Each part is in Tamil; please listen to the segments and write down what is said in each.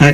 பிமல்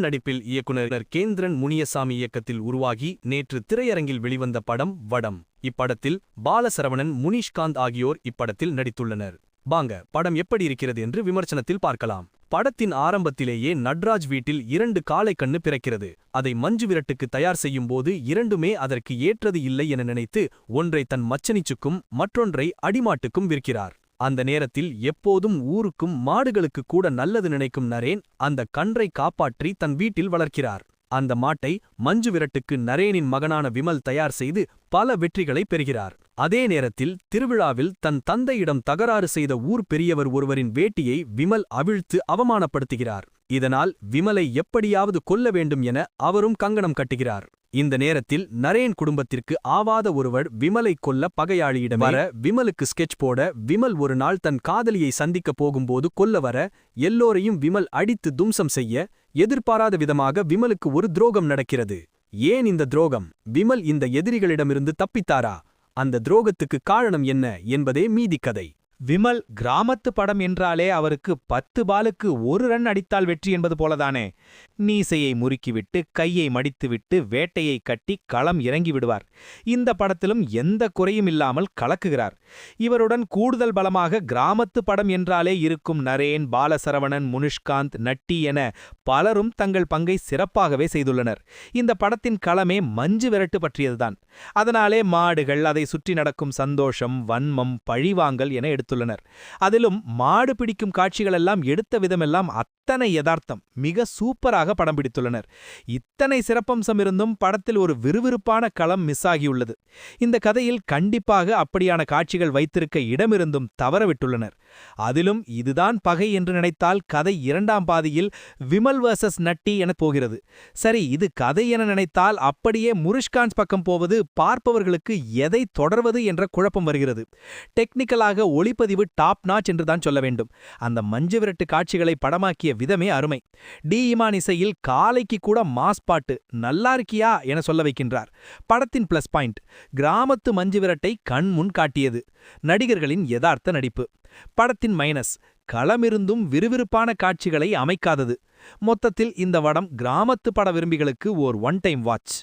நடிப்பில் இயக்குனர் கேந்திரன் முனியசாமி இயக்கத்தில் உருவாகி நேற்று திரையரங்கில் வெளிவந்த படம் வடம். இப்படத்தில் பாலசரவணன், முனிஷ்காந்த் ஆகியோர் இப்படத்தில் நடித்துள்ளனர். வாங்க படம் எப்படி இருக்கிறது என்று விமர்சனத்தில் பார்க்கலாம். படத்தின் ஆரம்பத்திலேயே நட்ராஜ் வீட்டில் 2 காளைக்கண்ணு பிறக்கிறது. அதை மஞ்சு விரட்டுக்கு தயார் செய்யும் போது இரண்டுமே அதற்கு ஏற்றது இல்லை என நினைத்து ஒன்றை தன் மச்சனிச்சுக்கும் மற்றொன்றை அடிமாட்டுக்கும் விற்கிறார். அந்த நேரத்தில் எப்போதும் ஊருக்கும் மாடுகளுக்கு கூட நல்லது நினைக்கும் நரேன் அந்த கன்றை காப்பாற்றி தன் வீட்டில் வளர்க்கிறார். அந்த மாட்டை மஞ்சு விரட்டுக்கு நரேனின் மகனான விமல் தயார் செய்து பல வெற்றிகளை பெறுகிறார். அதே நேரத்தில் திருவிழாவில் தன் தந்தையிடம் தகராறு செய்த ஊர் பெரியவர் ஒருவரின் வேட்டியை விமல் அவிழ்த்து அவமானப்படுத்துகிறார். இதனால் விமலை எப்படியாவது கொல்ல வேண்டும் என அவரும் கங்கணம் கட்டுகிறார். இந்த நேரத்தில் நரேன் குடும்பத்திற்கு ஆவாத ஒருவர் விமலை கொல்ல பகையாளியிடம் வர விமலுக்கு ஸ்கெட்ச் போட விமல் ஒரு நாள் தன் காதலியை சந்திக்க போகும்போது கொல்ல வர எல்லோரையும் விமல் அடித்து தும்சம் செய்ய எதிர்பாராத விதமாக விமலுக்கு ஒரு துரோகம் நடக்கிறது. ஏன் இந்த துரோகம்? விமல் இந்த எதிரிகளிடமிருந்து தப்பித்தாரா? அந்த துரோகத்துக்கு காரணம் என்ன என்பதே மீதி கதை. விமல் கிராமத்து படம் என்றாலே அவருக்கு 10 பாலுக்கு 1 ரன் அடித்தால் வெற்றி என்பது போலதானே. நீசையை முறுக்கிவிட்டு கையை மடித்துவிட்டு வேட்டையை கட்டி களம் இறங்கி விடுவார். இந்த படத்திலும் எந்த குறையும் இல்லாமல் கலக்குகிறார். இவருடன் கூடுதல் பலமாக கிராமத்து படம் என்றாலே இருக்கும் நரேன், பாலசரவணன், முனிஷ்காந்த், நட்டி என பலரும் தங்கள் பங்கை சிறப்பாகவே செய்துள்ளனர். இந்த படத்தின் களமே மஞ்சு விரட்டு பற்றியதுதான். அதனாலே மாடுகள், அதை சுற்றி நடக்கும் சந்தோஷம், வன்மம், பழிவாங்கல் என எடுத்துள்ளனர். அதிலும் மாடு பிடிக்கும் காட்சிகளெல்லாம் எடுத்த விதமெல்லாம் அத்தனை யதார்த்தம், மிக சூப்பராக படம் பிடித்துள்ளனர். இத்தனை சிறப்பம்சம் இருந்தும் படத்தில் ஒரு விறுவிறுப்பான களம் மிஸ் ஆகியுள்ளது. இந்த கதையில் கண்டிப்பாக அப்படியான காட்சிகள் வைத்திருக்க இடமிருந்தும் தவறவிட்டுள்ளனர். அதிலும் இதுதான் பகை என்று நினைத்தால் கதை 2ஆம் பாதியில் விமல் வர்சஸ் நட்டி என போகிறது. சரி, இது கதை என நினைத்தால் அப்படியே முனிஷ்காந்த் பக்கம் போவது பார்ப்பவர்களுக்கு எதை தொடர்வது என்ற குழப்பம் வருகிறது. டெக்னிக்கலாக ஒளிப்பதிவு டாப் நாச் என்றுதான் சொல்ல வேண்டும். அந்த மஞ்சு விரட்டு காட்சிகளை படமாக்கிய விதமே அருமை. டி இமான் இசையில் காலைக்கு கூட மாஸ் பாட்டு நல்லா இருக்கியா என சொல்ல வைக்கின்றார். படத்தின் பிளஸ் பாயிண்ட் கிராமத்து மஞ்சு விரட்டை கண்முன் காட்டியது. நடிகர்களின் யதார்த்த நடிப்பு. படத்தின் மைனஸ் களமிருந்தும் விறுவிறுப்பான காட்சிகளை அமைக்காதது. மொத்தத்தில் இந்த வடம் கிராமத்து பட விரும்பிகளுக்கு ஓர் ஒன் டைம் வாட்ச்.